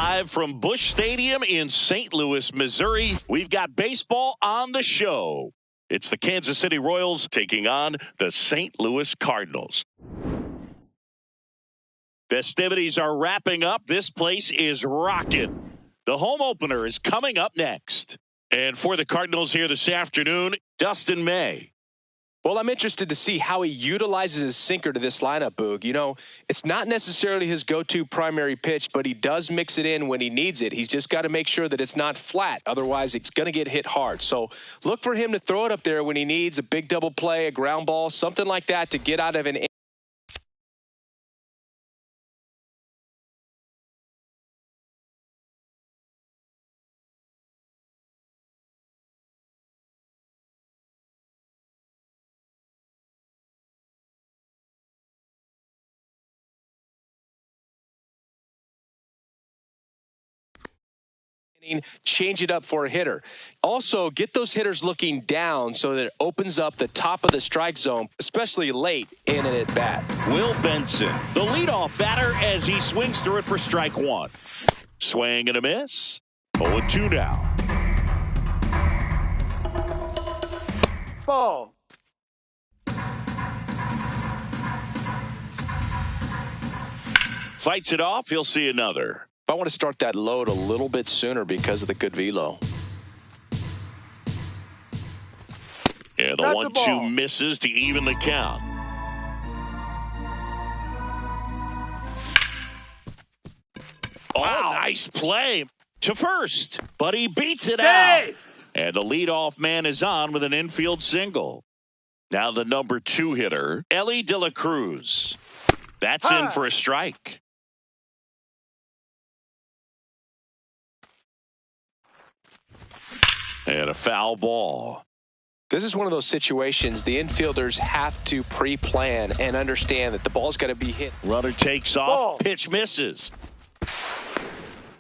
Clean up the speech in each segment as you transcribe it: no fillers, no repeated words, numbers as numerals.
Live from Busch Stadium in St. Louis, Missouri, we've got baseball on the show. It's the Kansas City Royals taking on the St. Louis Cardinals. Festivities are wrapping up. This place is rocking. The home opener is coming up next. And for the Cardinals here this afternoon, Dustin May. Well, I'm interested to see how he utilizes his sinker to this lineup, Boog. You know, it's not necessarily his go-to primary pitch, but he does mix it in when he needs it. He's just got to make sure that it's not flat. Otherwise, it's going to get hit hard. So look for him to throw it up there when he needs a big double play, a ground ball, something like that to get out of an change it up for a hitter. Also, get those hitters looking down so that it opens up the top of the strike zone, especially late in an at-bat. Will Benson, the leadoff batter, as he swings through it for strike one. Swing and a miss. 0-2 now. Ball. Fights it off. He'll see another. I want to start that load a little bit sooner because of the good velo. Yeah, the 1-2 misses to even the count. Oh, nice play to first, but he beats it out. And the leadoff man is on with an infield single. Now the number 2 hitter, Elly De La Cruz. That's in for a strike. And a foul ball. This is one of those situations the infielders have to pre-plan and understand that the ball's got to be hit. Runner takes off. Pitch misses.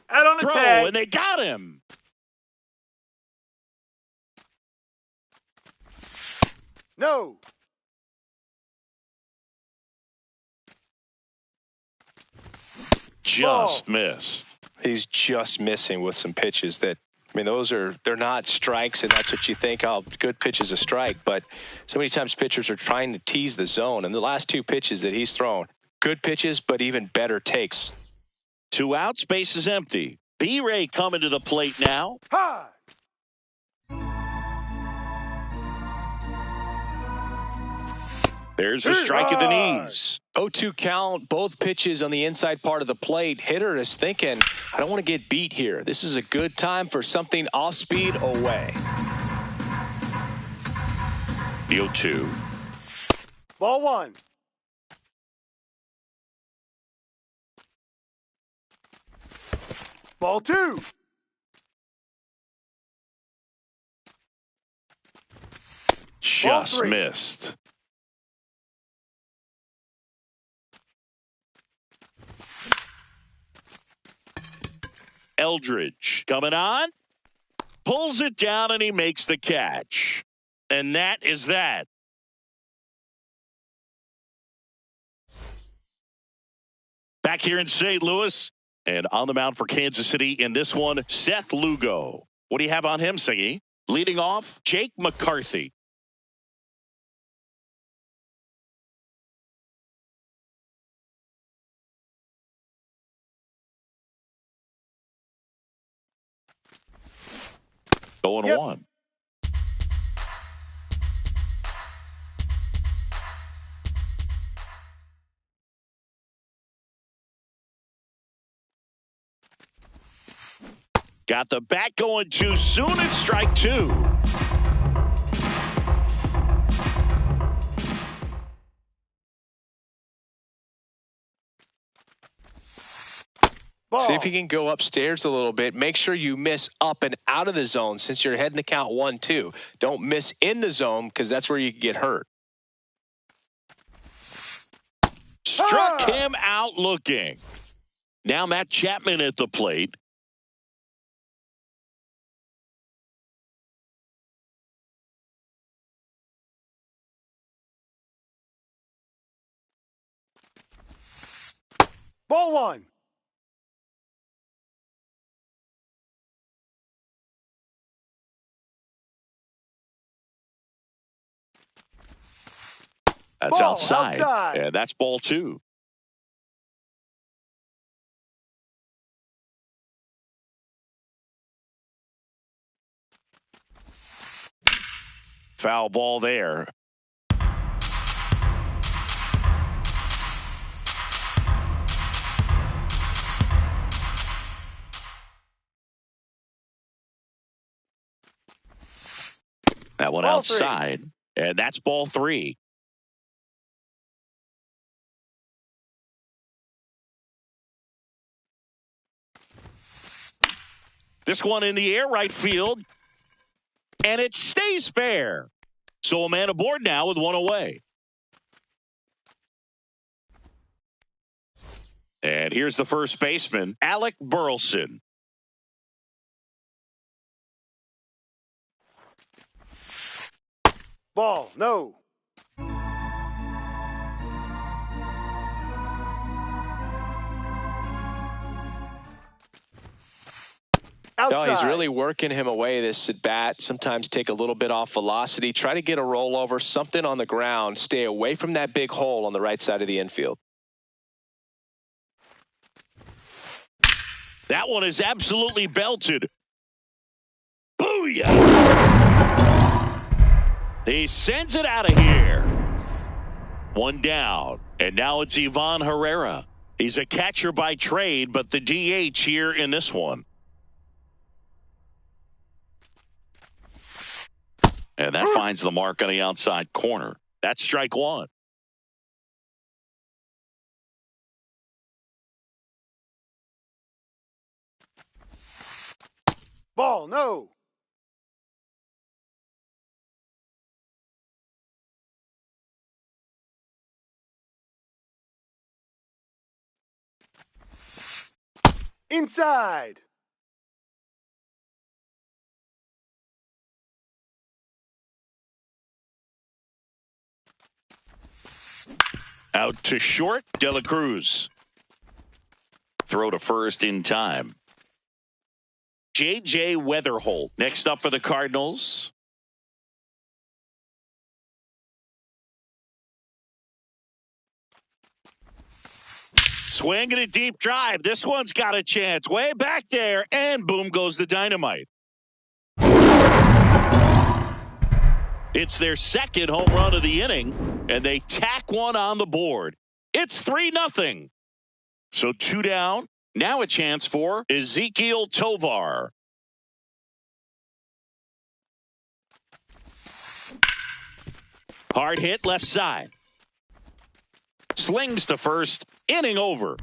Out on the Throw, tag. and they got him. No. Just missed. He's just missing with some pitches that, I mean, they're not strikes, and that's what you think, oh, good pitch is a strike. But so many times pitchers are trying to tease the zone. And the last 2 pitches that he's thrown, good pitches, but even better takes. 2 outs, base is empty. B-Ray coming to the plate now. High. There's a strike at the knees. 0-2 count, both pitches on the inside part of the plate. Hitter is thinking, I don't want to get beat here. This is a good time for something off speed away. The 0-2. Ball 1. Ball 2. Just missed. Eldridge coming on, pulls it down, and he makes the catch. And that is that. Back here in St. Louis, and on the mound for Kansas City in this one, Seth Lugo. What do you have on him, Siggy? Leading off, Jake McCarthy. Going 1. Got the bat going too soon. It's strike 2. Ball. See if you can go upstairs a little bit. Make sure you miss up and out of the zone since you're heading the count 1-2. Don't miss in the zone because that's where you can get hurt. Struck him out looking. Now Matt Chapman at the plate. Ball 1. That's Ball, outside. outside. And that's ball 2. Foul ball there. That one Ball outside. 3. And that's ball 3. This one in the air, right field. And it stays fair. So a man aboard now with one away. And here's the first baseman, Alec Burleson. Ball, no. Outside. No, he's really working him away, this at bat. Sometimes take a little bit off velocity. Try to get a rollover, something on the ground. Stay away from that big hole on the right side of the infield. That one is absolutely belted. Booyah! He sends it out of here. One down. And now it's Ivan Herrera. He's a catcher by trade, but the DH here in this one. And that finds the mark on the outside corner. That's strike 1. Ball, no. Inside. Out to short, De La Cruz. Throw to first in time. J.J. Weatherholt next up for the Cardinals. Swinging a deep drive. This one's got a chance. Way back there, and boom goes the dynamite. It's their second home run of the inning, and they tack one on the board. It's 3-0. So 2 down. Now a chance for Ezequiel Tovar. Hard hit left side. Slings to first. Inning over.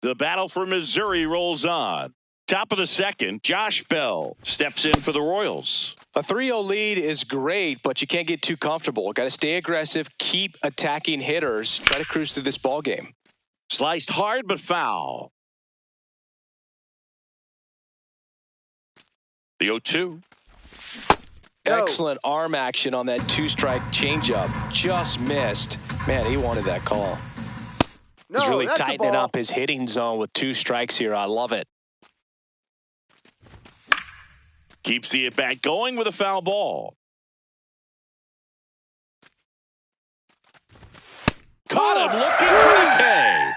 The battle for Missouri rolls on. Top of the second, Josh Bell steps in for the Royals. A 3-0 lead is great, but you can't get too comfortable. Got to stay aggressive, keep attacking hitters, try to cruise through this ball game. Sliced hard but foul. The 0-2. No. Excellent arm action on that 2-strike changeup. Just missed. Man, he wanted that call. No, He's really that's a tightening ball. up his hitting zone with 2 strikes here. I love it. Keeps the at-bat going with a foul ball. Caught him looking for the K.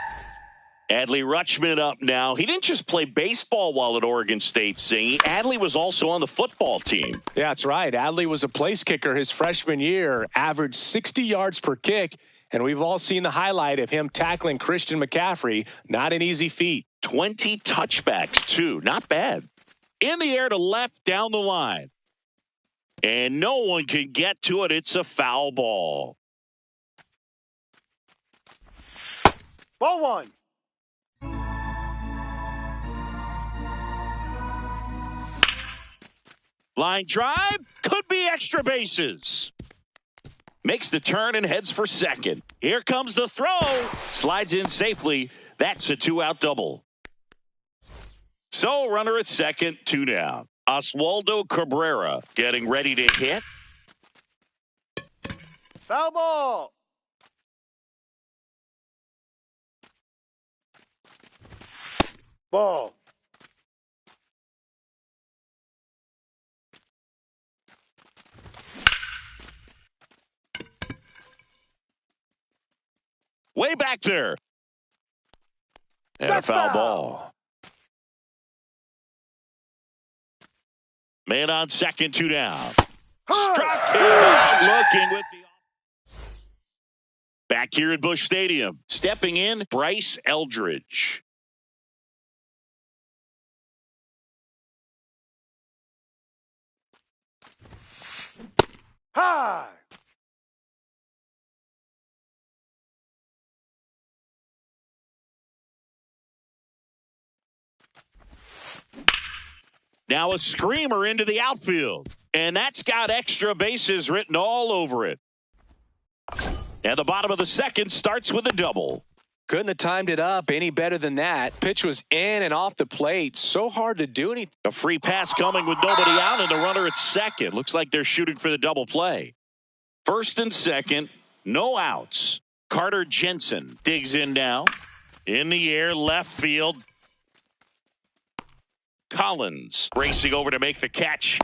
Adley Rutschman up now. He didn't just play baseball while at Oregon State, Singy. Adley was also on the football team. Yeah, that's right. Adley was a place kicker his freshman year, averaged 60 yards per kick, and we've all seen the highlight of him tackling Christian McCaffrey. Not an easy feat. 20 touchbacks, too. Not bad. In the air to left down the line. And no one can get to it. It's a foul ball. Ball 1. Line drive. Could be extra bases. Makes the turn and heads for second. Here comes the throw. Slides in safely. That's a 2-out double. So runner at second, 2 down. Oswaldo Cabrera getting ready to hit. Foul ball. Ball. Way back there. And That's a foul foul. ball. Man on second, 2 down. Struck him out looking with the... Back here at Busch Stadium. Stepping in, Bryce Eldridge. High. Now a screamer into the outfield. And that's got extra bases written all over it. And the bottom of the second starts with a double. Couldn't have timed it up any better than that. Pitch was in and off the plate. So hard to do anything. A free pass coming with nobody out and the runner at second. Looks like they're shooting for the double play. First and second, no outs. Carter Jensen digs in now. In the air, left field. Collins racing over to make the catch.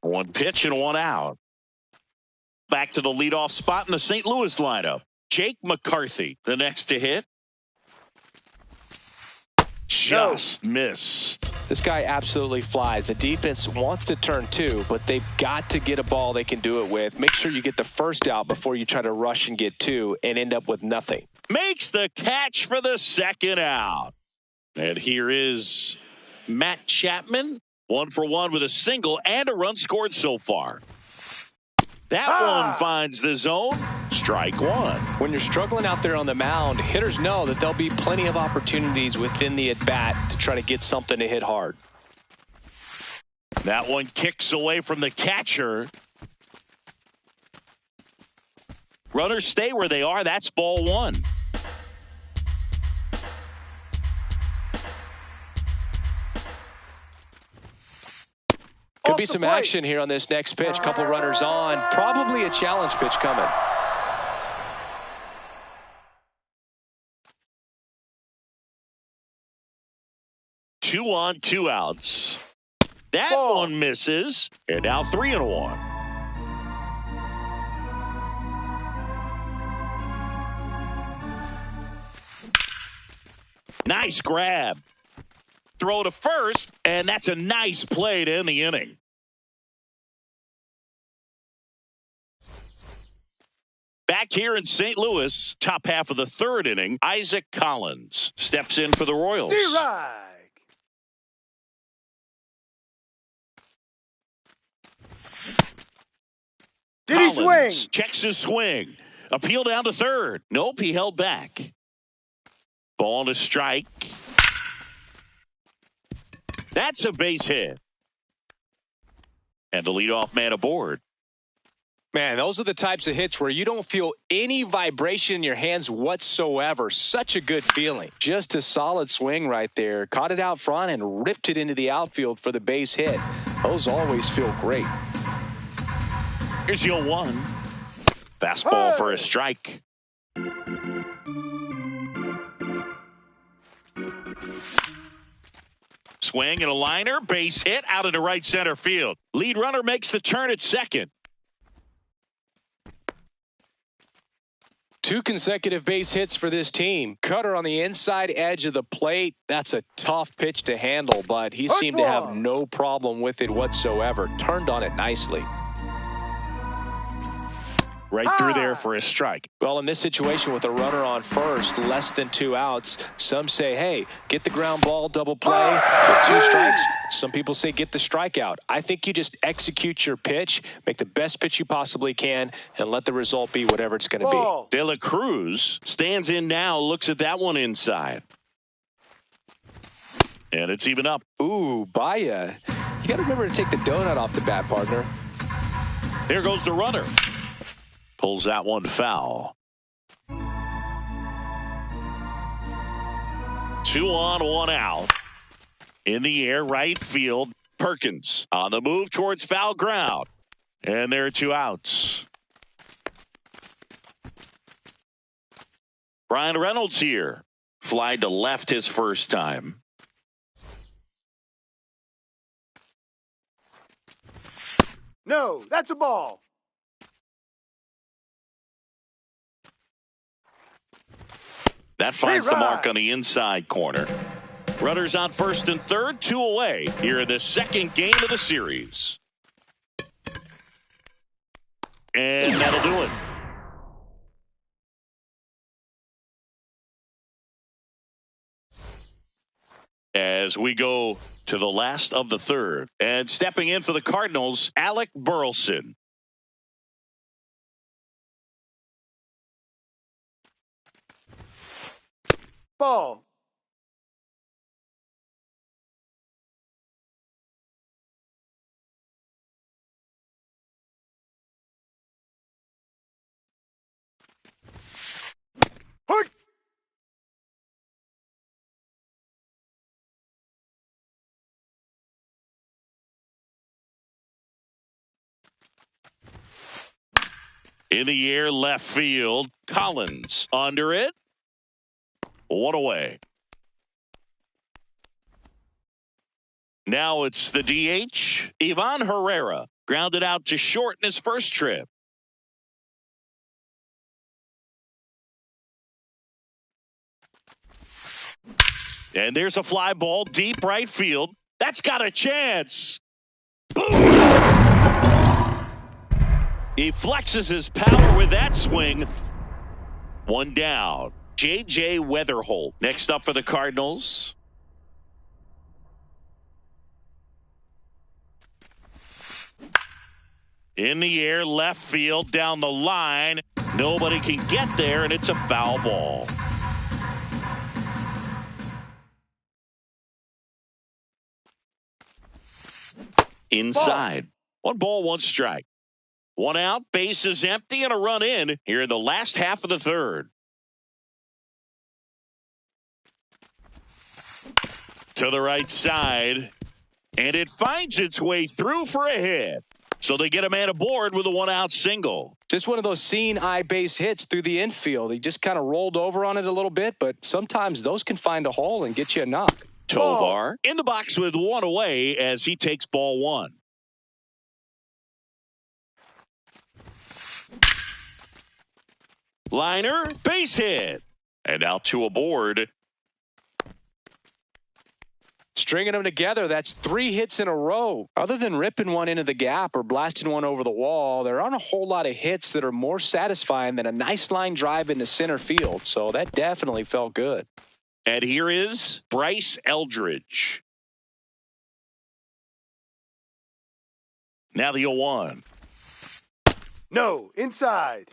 One pitch and one out. Back to the leadoff spot in the St. Louis lineup. Jake McCarthy, the next to hit. Just missed. This guy absolutely flies. The defense wants to turn two, but they've got to get a ball they can do it with. Make sure you get the first out before you try to rush and get two and end up with nothing. Makes the catch for the second out. And here is Matt Chapman. 1 for 1 with a single and a run scored so far. That one finds the zone. Strike one. When you're struggling out there on the mound, hitters know that there'll be plenty of opportunities within the at-bat to try to get something to hit hard. That one kicks away from the catcher. Runners stay where they are. That's ball one. Could be some action here on this next pitch. Couple runners on. Probably a challenge pitch coming. Two on, 2 outs. That one misses. And now 3-1. Nice grab. Throw to first, and that's a nice play to end the inning. Back here in St. Louis, top half of the third inning, Isaac Collins steps in for the Royals. Did he swing? Checks his swing. Appeal down to third. Nope, he held back. Ball to strike. That's a base hit. And the leadoff man aboard. Man, those are the types of hits where you don't feel any vibration in your hands whatsoever. Such a good feeling. Just a solid swing right there. Caught it out front and ripped it into the outfield for the base hit. Those always feel great. Here's your 1. Fastball for a strike. Swing and a liner. Base hit out into right center field. Lead runner makes the turn at second. 2 consecutive base hits for this team. Cutter on the inside edge of the plate. That's a tough pitch to handle, but he seemed to have no problem with it whatsoever. Turned on it nicely. Right through there for a strike. Well, in this situation with a runner on first, less than 2 outs, some say, hey, get the ground ball, double play, get 2 strikes. Some people say get the strikeout. I think you just execute your pitch, make the best pitch you possibly can, and let the result be whatever it's going to be. De La Cruz stands in now, looks at that one inside. And it's even up. Ooh, Baya. You got to remember to take the donut off the bat, partner. There goes the runner. Pulls that one foul. 2 on, 1 out. In the air, right field. Perkins on the move towards foul ground. And there are 2 outs. Brian Reynolds here. Fly to left his first time. No, that's a ball. That finds the Hey, mark Rod. on the inside corner. Runners on first and third, 2 away here in the second game of the series. And that'll do it. As we go to the last of the third. And stepping in for the Cardinals, Alec Burleson. Ball. Hook. In the air, left field. Collins under it. 1 away. Now it's the DH, Ivan Herrera. Grounded out to short in his first trip. And there's a fly ball deep right field. That's got a chance. Boom! He flexes his power with that swing. 1 down. J.J. Weatherholt next up for the Cardinals. In the air, left field, down the line. Nobody can get there, and it's a foul ball. Inside. 1 ball, 1 strike. 1 out, base is empty, and a run in here in the last half of the third. To the right side, and it finds its way through for a hit. So they get a man aboard with a 1-out single. Just one of those seeing eye base hits through the infield. He just kind of rolled over on it a little bit, but sometimes those can find a hole and get you a knock. Tovar in the box with 1 away as he takes ball 1. Liner, base hit. And now 2 aboard. Stringing them together, that's 3 hits in a row. Other than ripping one into the gap or blasting one over the wall, there aren't a whole lot of hits that are more satisfying than a nice line drive into center field. So that definitely felt good. And here is Bryce Eldridge. Now the 0-1. No. Inside.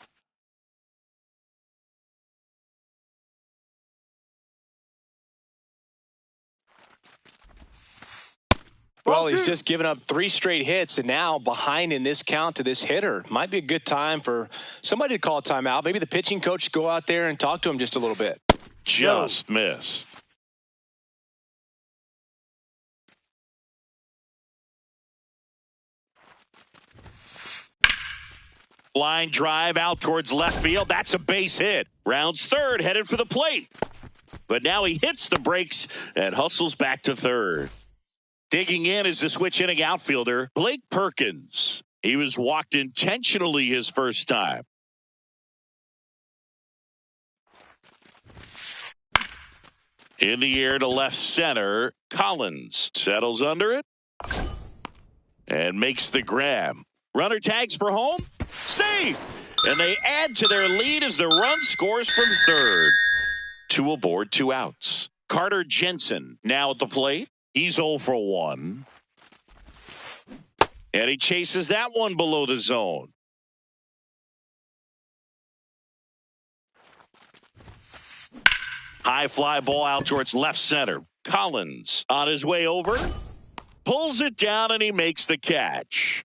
Well, he's just given up 3 straight hits and now behind in this count to this hitter. Might be a good time for somebody to call a timeout. Maybe the pitching coach go out there and talk to him just a little bit. Just missed. Line drive out towards left field. That's a base hit. Rounds third, headed for the plate. But now he hits the brakes and hustles back to third. Digging in is the switch inning outfielder, Blake Perkins. He was walked intentionally his first time. In the air to left center, Collins settles under it and makes the grab. Runner tags for home, safe, and they add to their lead as the run scores from third. 2 aboard, 2 outs. Carter Jensen now at the plate. He's 0 for 1. And he chases that one below the zone. High fly ball out towards left center. Collins on his way over. Pulls it down and he makes the catch.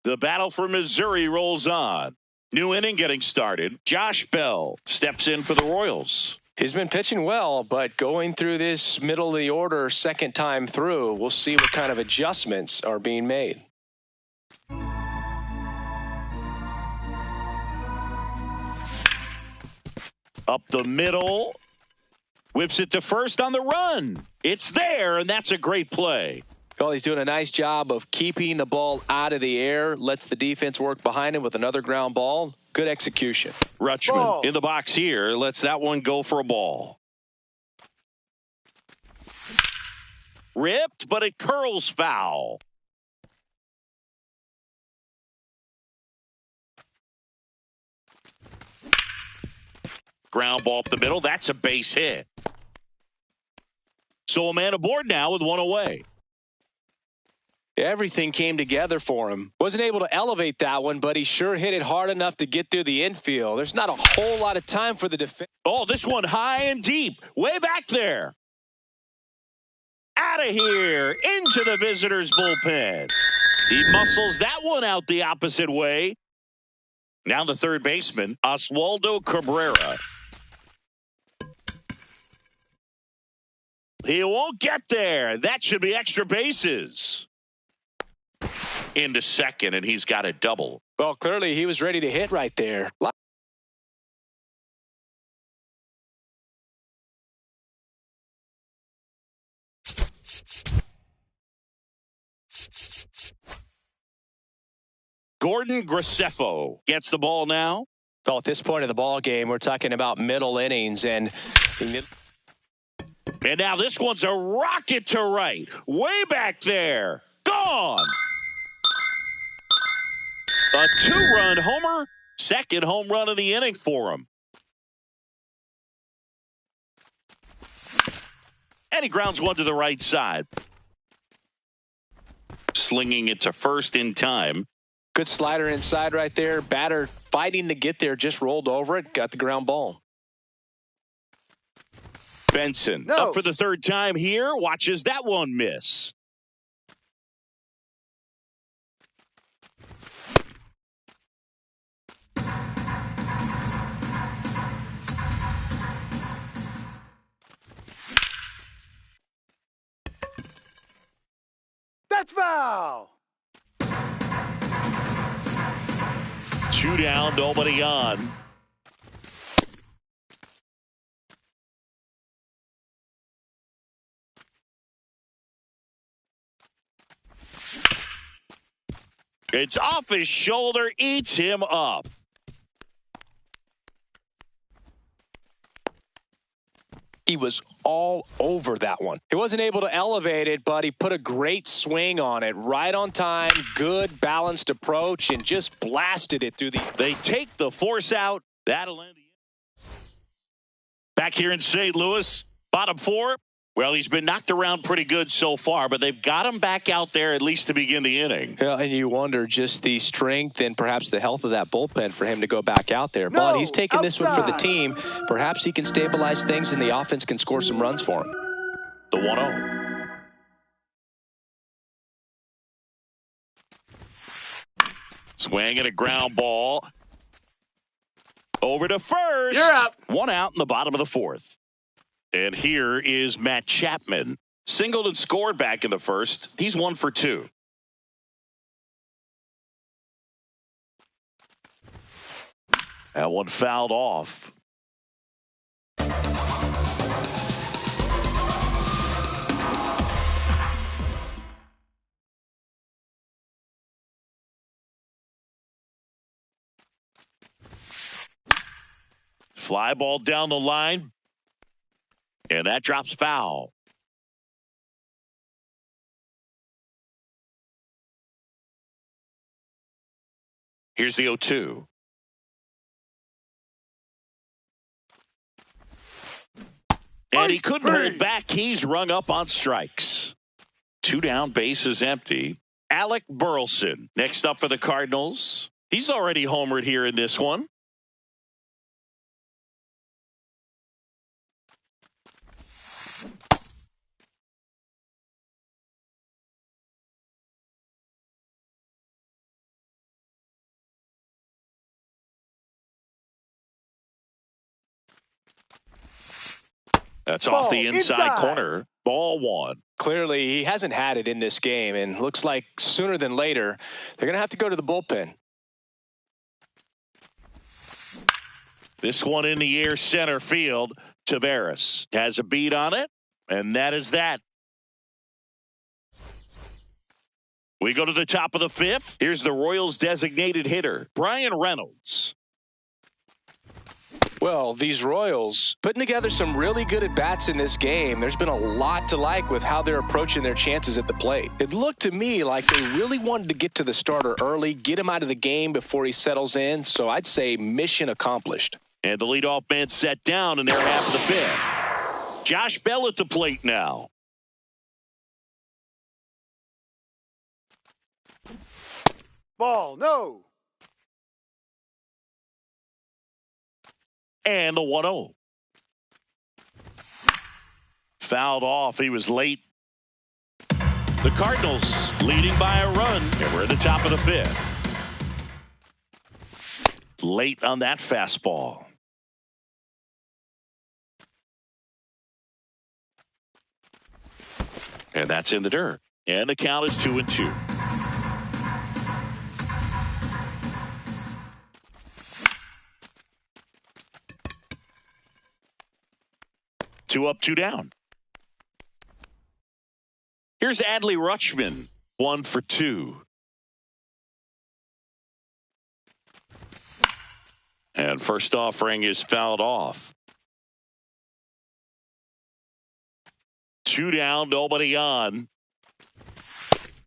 The battle for Missouri rolls on. New inning getting started. Josh Bell steps in for the Royals. He's been pitching well, but going through this middle of the order second time through, we'll see what kind of adjustments are being made. Up the middle. Whips it to first on the run. It's there, and that's a great play. Well, he's doing a nice job of keeping the ball out of the air, lets the defense work behind him with another ground ball. Good execution. Rutschman Ball. in the box here, lets that one go for a ball. Ripped, but it curls foul. Ground ball up the middle. That's a base hit. So a man aboard now with one away. Everything came together for him. Wasn't able to elevate that one, but he sure hit it hard enough to get through the infield. There's not a whole lot of time for the defense. Oh, this one high and deep. Way back there. Out of here. Into the visitors' bullpen. He muscles that one out the opposite way. Now the third baseman, Oswaldo Cabrera. He won't get there. That should be extra bases. Into second, and he's got a double. Well, clearly he was ready to hit right there. Gordon Graceffo gets the ball now. Well, at this point of the ball game, we're talking about middle innings, and now this one's a rocket to right. Way back there. Gone. A two-run homer. Second home run of the inning for him. And he grounds one to the right side. Slinging it to first in time. good slider inside right there. Batter fighting to get there, just rolled over it, got the ground ball. Benson up for the third time here. Watches that one miss. That's foul. 2 down, nobody on. It's off his shoulder, eats him up. He was all over that one. He wasn't able to elevate it, but he put a great swing on it. Right on time, good balanced approach, and just blasted it through the... They take the force out. That'll end the... Back here in St. Louis, bottom four. Well, he's been knocked around pretty good so far, but they've got him back out there at least to begin the inning. Yeah, and you wonder just the strength and perhaps the health of that bullpen for him to go back out there. But he's taking this one for the team. Perhaps he can stabilize things and the offense can score some runs for him. The 1-0. Swing and a ground ball. Over to first. You're up. 1 out in the bottom of the fourth. And here is Matt Chapman. Singled and scored back in the first. He's 1 for 2. That one fouled off. Fly ball down the line. And that drops foul. Here's the 0-2. And he couldn't hold back. He's rung up on strikes. 2 down, base is empty. Alec Burleson next up for the Cardinals. He's already homered here in this one. That's off the inside corner. Ball 1. Clearly, he hasn't had it in this game, and looks like sooner than later, they're going to have to go to the bullpen. This one in the air center field. Taveras has a beat on it, and that is that. We go to the top of the fifth. Here's the Royals' designated hitter, Brian Reynolds. Well, these Royals putting together some really good at-bats in this game. There's been a lot to like with how they're approaching their chances at the plate. It looked to me like they really wanted to get to the starter early, get him out of the game before he settles in. So I'd say mission accomplished. And the leadoff man set down in their half of the fifth. Josh Bell at the plate now. Ball, no. And the 1-0. Fouled off. He was late. The Cardinals leading by a run. And we're at the top of the fifth. Late on that fastball. And that's in the dirt. And the count is 2-2. Two up, two down. Here's Adley Rutschman, 1 for 2. And first offering is fouled off. 2 down, nobody on.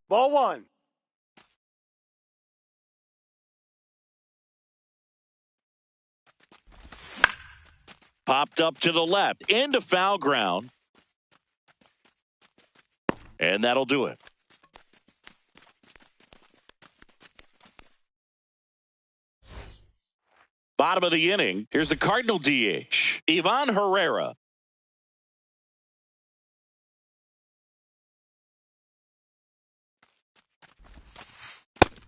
Ball 1. Popped up to the left, into foul ground. And that'll do it. Bottom of the inning, here's the Cardinal DH, Ivan Herrera.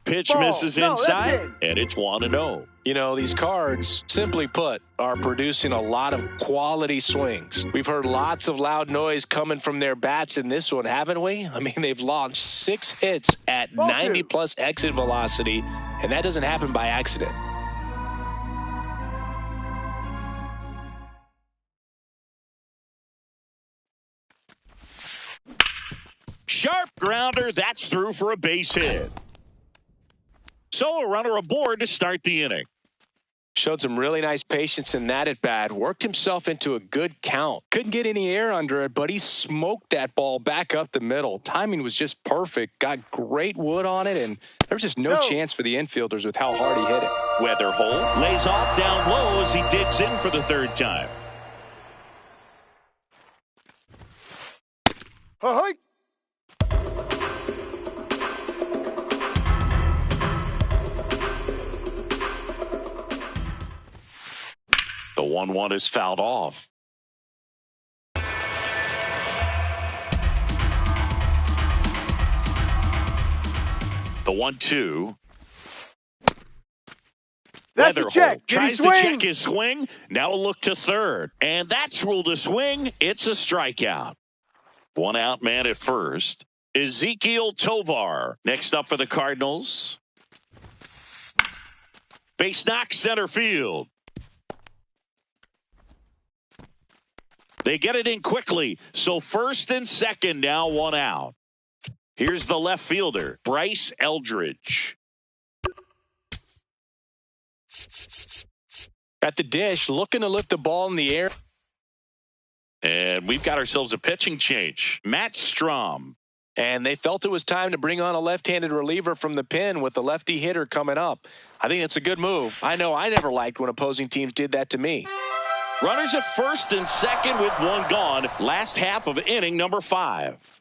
Pitch Ball. misses No, inside, that's and it's 1-0. You know, these Cards, simply put, are producing a lot of quality swings. We've heard lots of loud noise coming from their bats in this one, haven't we? I mean, they've launched 6 hits at Ball 90-plus exit velocity, and that doesn't happen by accident. Sharp grounder, that's through for a base hit. So a runner aboard to start the inning. Showed some really nice patience in that at-bat. Worked himself into a good count. Couldn't get any air under it, but he smoked that ball back up the middle. Timing was just perfect. Got great wood on it, and there was just no chance for the infielders with how hard he hit it. Weatherholt lays off down low as he digs in for the third time. Ahoy! The 1-1 is fouled off. The 1-2. That's a check. Weatherholt Did he tries to swing? check his swing. Now a look to third. And that's ruled a swing. It's a strikeout. 1 out man at first. Ezequiel Tovar. Next up for the Cardinals. Base knock center field. They get it in quickly. So first and second now 1 out. Here's the left fielder, Bryce Eldridge. At the dish, looking to lift the ball in the air. And we've got ourselves a pitching change. Matt Strom. And they felt it was time to bring on a left-handed reliever from the pen with the lefty hitter coming up. I think it's a good move. I know I never liked when opposing teams did that to me. Runners at first and second with 1 gone. Last half of inning number 5.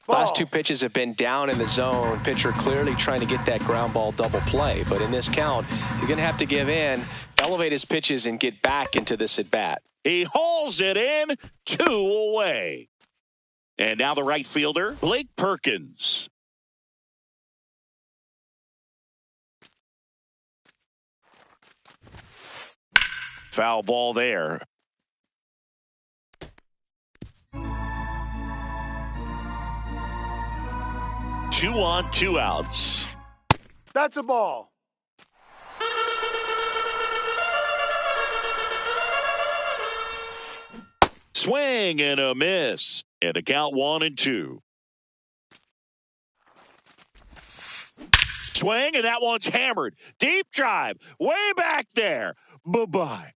Ball. Last 2 pitches have been down in the zone. Pitcher clearly trying to get that ground ball double play. But in this count, he's going to have to give in, elevate his pitches, and get back into this at-bat. He hauls it in, 2 away. And now the right fielder, Blake Perkins. Foul ball there. Two on, 2 outs. That's a ball. Swing and a miss. And the count 1-2. Swing, and that one's hammered. Deep drive, way back there. Bye-bye.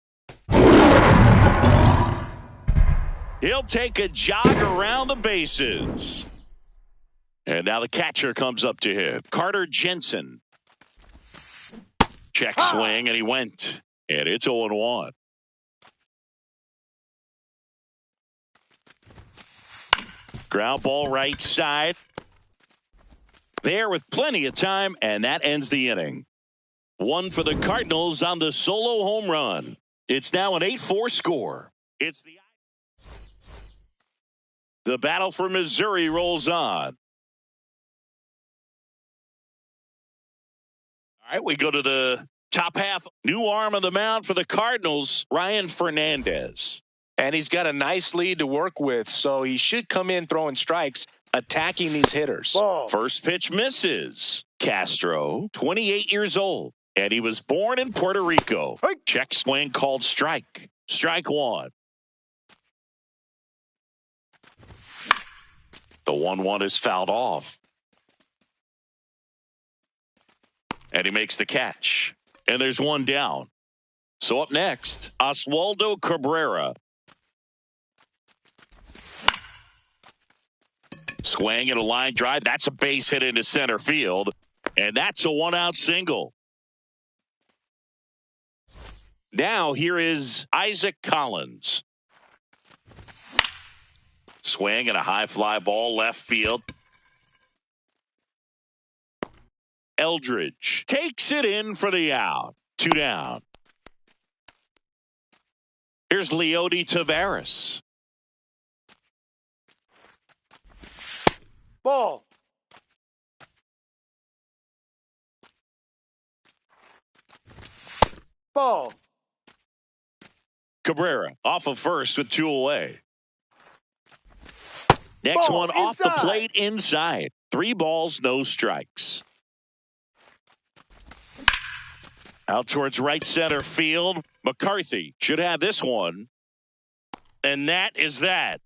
He'll take a jog around the bases. And now the catcher comes up to him. Carter Jensen. Check swing, and he went. And it's 0-1. Ground ball right side. There with plenty of time, and that ends the inning. One for the Cardinals on the solo home run. It's now an 8-4 score. It's the battle for Missouri rolls on. All right, we go to the top half. New arm on the mound for the Cardinals, Ryan Fernandez. And he's got a nice lead to work with, so he should come in throwing strikes, attacking these hitters. Ball. First pitch misses. Castro, 28 years old, and he was born in Puerto Rico. Hey. Check swing called strike. Strike one. The 1-1 is fouled off. And he makes the catch. And there's one down. So up next, Oswaldo Cabrera. Swing and a line drive. That's a base hit into center field. And that's a 1-out single. Now here is Isaac Collins. Swing and a high fly ball left field. Eldridge takes it in for the out. 2 down. Here's Leody Taveras. Ball. Ball. Cabrera off of first with 2 away. Next Ball one off the inside. plate inside. 3 balls, no strikes. Out towards right center field. McCarthy should have this one. And that is that.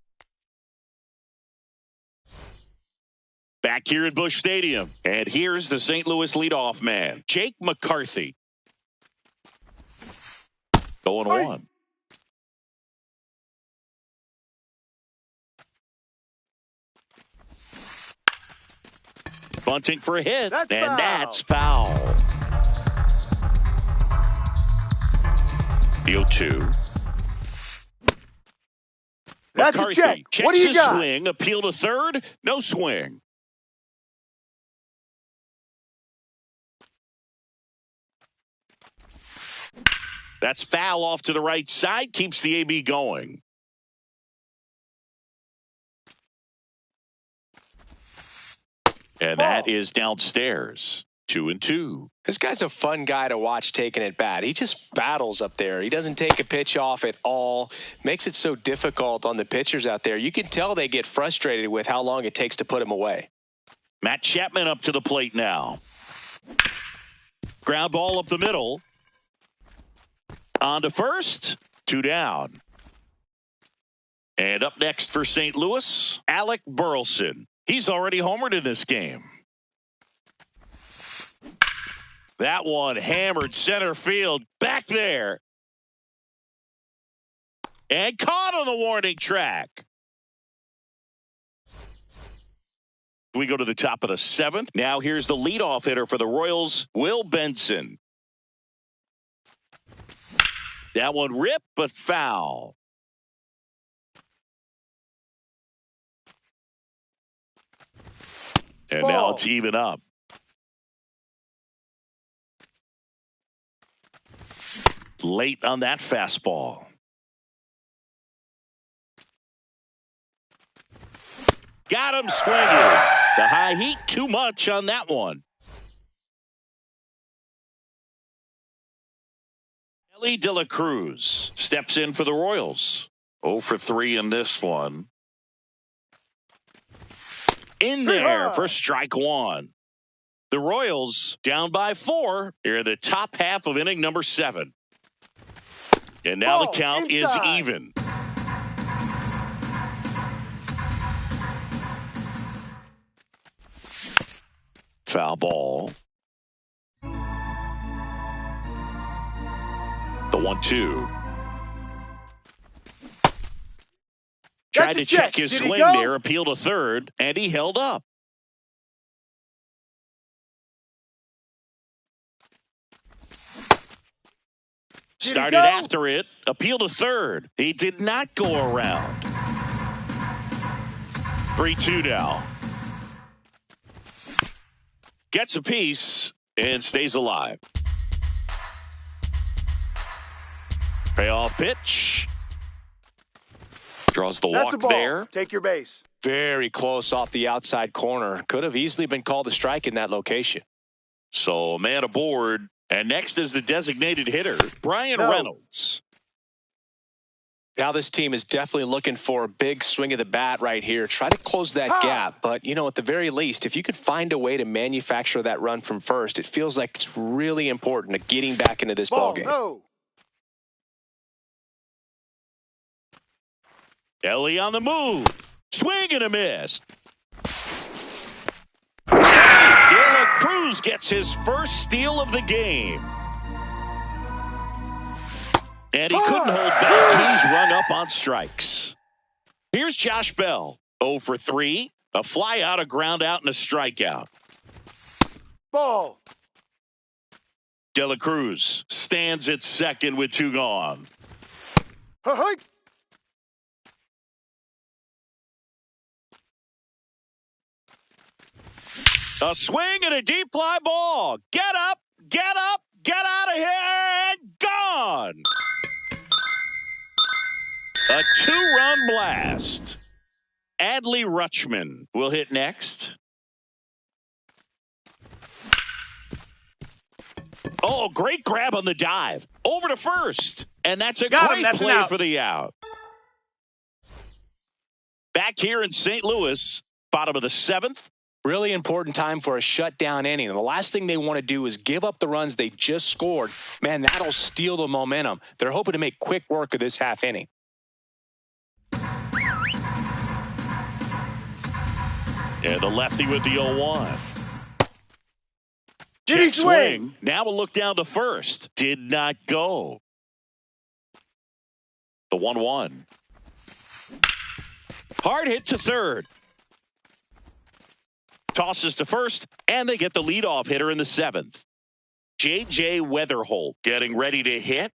Back here at Busch Stadium. And here's the St. Louis leadoff man, Jake McCarthy. 0-1. Bunting for a hit. That's and foul. That's foul. The 0-2. That's a McCarthy check. checks What do you his got? swing. Appeal to third. No swing. That's foul off to the right side. Keeps the AB going. And that is downstairs. 2-2. This guy's a fun guy to watch taking at bat. He just battles up there. He doesn't take a pitch off at all. Makes it so difficult on the pitchers out there. You can tell they get frustrated with how long it takes to put him away. Matt Chapman up to the plate now. Ground ball up the middle. On to first. 2 down. And up next for St. Louis, Alec Burleson. He's already homered in this game. That one hammered center field back there. And caught on the warning track. We go to the top of the 7th. Now here's the leadoff hitter for the Royals, Will Benson. That one ripped, but foul. And now Ball. it's even up. Late on that fastball. Got him swinging. The high heat, too much on that one. Ellie De La Cruz steps in for the Royals. 0 for 3 in this one. In there for strike one. The Royals down by 4 here in the top half of inning number 7. And now Ball the count inside. is even. Foul ball. The 1-2. Tried to check his swing there, appeal to third, and he held up. Started after it, appeal to third. He did not go around. 3-2 now. Gets a piece and stays alive. Payoff pitch. Draws the walk there. Take your base. Very close off the outside corner. Could have easily been called a strike in that location. So, man aboard. And next is the designated hitter, Brian Reynolds. Now this team is definitely looking for a big swing of the bat right here. Try to close that gap. But, you know, at the very least, if you could find a way to manufacture that run from first, it feels like it's really important to getting back into this ballgame. No. Ellie on the move. Swing and a miss. De La Cruz gets his first steal of the game. And he couldn't hold back. He's rung up on strikes. Here's Josh Bell. 0 for 3. A fly out, a ground out, and a strikeout. Ball. De La Cruz stands at second with 2 gone. Hey. A swing and a deep fly ball. Get up, get out of here, and gone. A 2-run blast. Adley Rutschman will hit next. Oh, great grab on the dive. Over to first. And that's a great play for the out. Back here in St. Louis, bottom of the 7th. Really important time for a shutdown inning. And the last thing they want to do is give up the runs they just scored. Man, that'll steal the momentum. They're hoping to make quick work of this half inning. Yeah, the lefty with the 0-1. Did he swing? Now we'll look down to first. Did not go. The 1-1. Hard hit to third. Tosses to first, and they get the leadoff hitter in the 7th. J.J. Weatherholt getting ready to hit.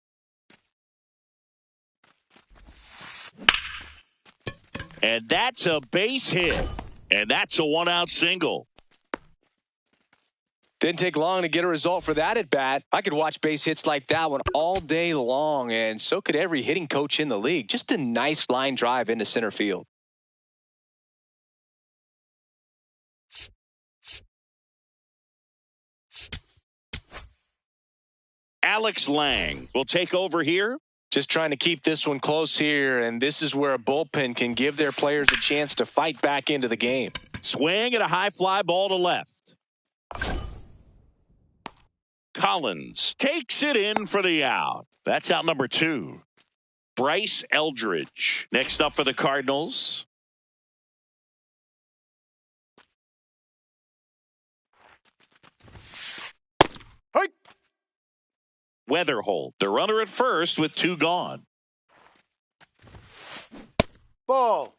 And that's a base hit. And that's a 1-out single. Didn't take long to get a result for that at bat. I could watch base hits like that one all day long, and so could every hitting coach in the league. Just a nice line drive into center field. Alex Lang will take over here. Just trying to keep this one close here, and this is where a bullpen can give their players a chance to fight back into the game. Swing and a high fly ball to left. Collins takes it in for the out. That's out number 2. Bryce Eldridge next up for the Cardinals. Hey. Weatherholt, the runner at first with 2 gone. Ball.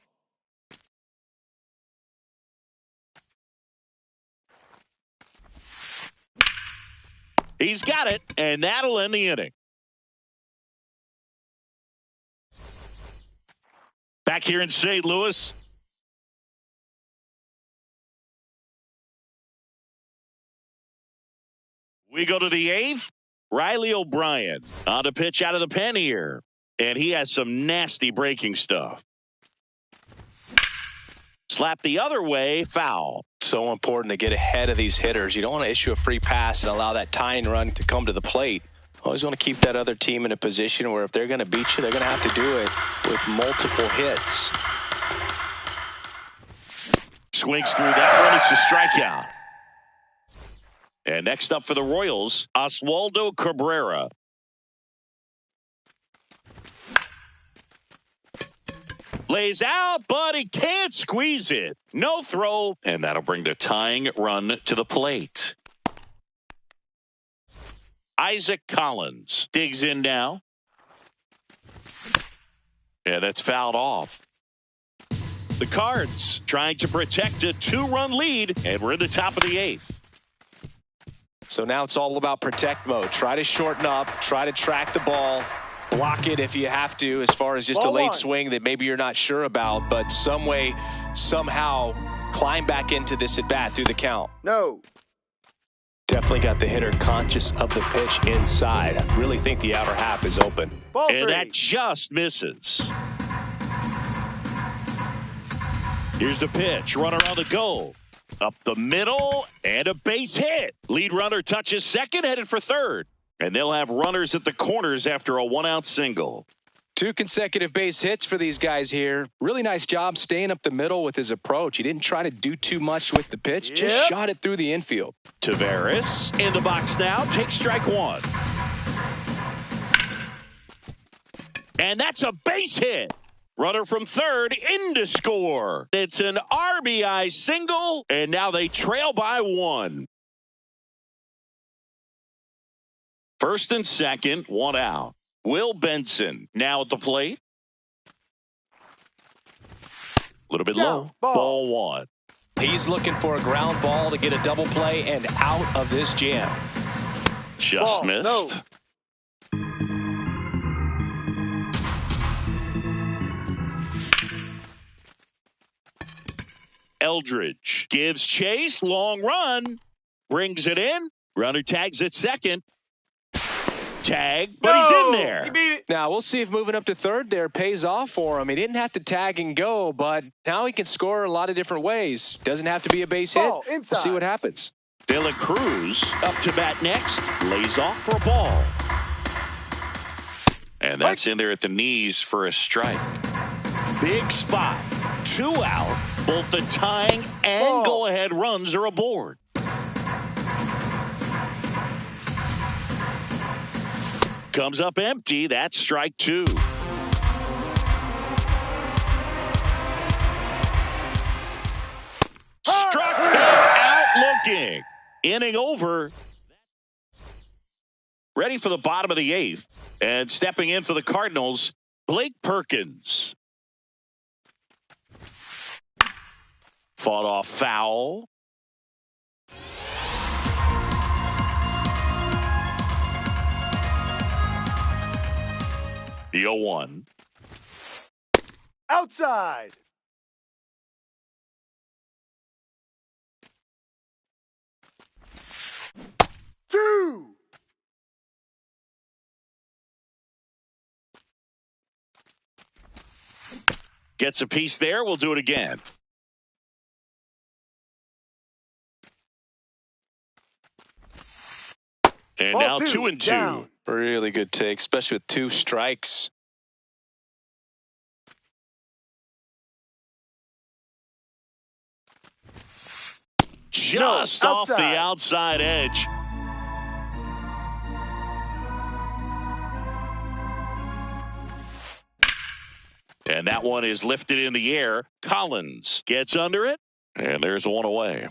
He's got it, and that'll end the inning. Back here in St. Louis. We go to the 8th. Riley O'Brien on to pitch out of the pen here. And he has some nasty breaking stuff. Slap the other way, foul. So important to get ahead of these hitters. You don't want to issue a free pass and allow that tying run to come to the plate. Always want to keep that other team in a position where if they're going to beat you, they're going to have to do it with multiple hits. Swings through that one. It's a strikeout. And next up for the Royals, Oswaldo Cabrera. Lays out, but he can't squeeze it. No throw, and that'll bring the tying run to the plate. Isaac Collins digs in now. And that's fouled off. The Cards trying to protect a 2-run lead, and we're in the top of the 8th. So now it's all about protect mode. Try to shorten up, try to track the ball, block it if you have to, as far as just Ball a late one. swing that maybe you're not sure about, but some way, somehow climb back into this at bat through the count. No. Definitely got the hitter conscious of the pitch inside. I really think the outer half is open. Ball And three. that just misses. Here's the pitch. Runner on the go. Up the middle and a base hit. Lead runner touches second, headed for third. And they'll have runners at the corners after a 1-out single. 2 consecutive base hits for these guys here. Really nice job staying up the middle with his approach. He didn't try to do too much with the pitch, just Yep. shot it through the infield. Taveras in the box now. Takes strike one. And that's a base hit. Runner from third in to score. It's an RBI single, and now they trail by 1. First and second, 1 out. Will Benson now at the plate. A little bit Down. low. Ball. Ball 1. He's looking for a ground ball to get a double play and out of this jam. Just Ball. missed. No. Eldridge gives chase, long run, brings it in. Runner tags at second. Tag, but he's in No. there. He beat it. Now, we'll see if moving up to third there pays off for him. He didn't have to tag and go, but now he can score a lot of different ways. Doesn't have to be a base hit. Ball, We'll inside. see what happens. De La Cruz up to bat next, lays off for a ball. And that's in there at the knees for a strike. Big spot, 2 out. Both the tying and Ball. go-ahead runs are aboard. Comes up empty. That's strike 2. Struck him out looking. Inning over. Ready for the bottom of the 8th. And stepping in for the Cardinals, Blake Perkins. Fought off foul. The 0-1. Outside. Two. Gets a piece there. We'll do it again. And Ball now two, 2 and 2. down. Really good take, especially with 2 strikes. Just off the outside. outside edge. And that one is lifted in the air. Collins gets under it. And there's one away.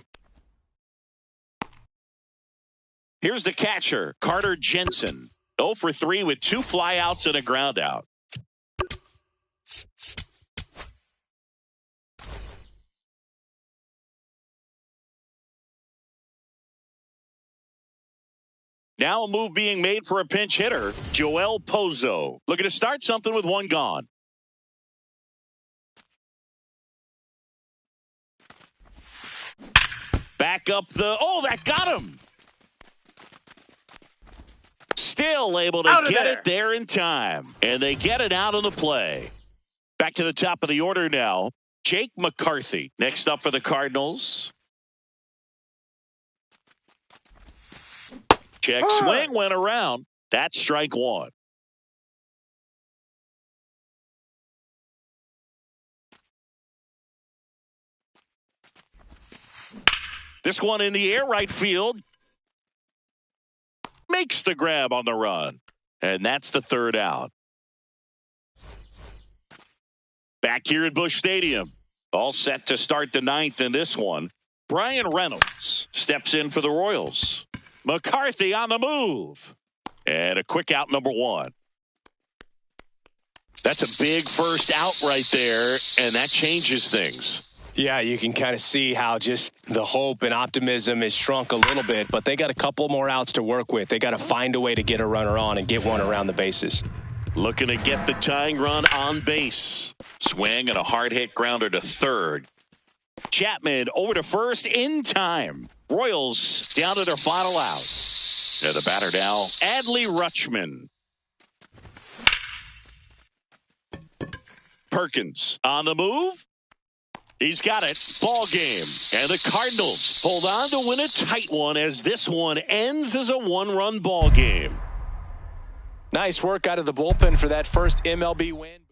Here's the catcher, Carter Jensen. 0 for 3 with 2 flyouts and a ground out. Now a move being made for a pinch hitter, Joel Pozo. Looking to start something with 1 gone. Back up the, that got him. Still able to Out of get there. it there in time. And they get it out of the play. Back to the top of the order now. Jake McCarthy. Next up for the Cardinals. Check swing went around. That's strike 1. This one in the air right field. Makes the grab on the run. And that's the 3rd out. Back here at Busch Stadium. All set to start the 9th in this one. Brian Reynolds steps in for the Royals. McCarthy on the move. And a quick out, number 1. That's a big first out right there, and that changes things. Yeah, you can kind of see how just the hope and optimism is shrunk a little bit, but they got a couple more outs to work with. They got to find a way to get a runner on and get one around the bases. Looking to get the tying run on base. Swing and a hard hit grounder to third. Chapman over to first in time. Royals down to their final out. And the batter now, Adley Rutschman. Perkins on the move. He's got it. Ball game. And the Cardinals hold on to win a tight one as this one ends as a one-run ball game. Nice work out of the bullpen for that first MLB win.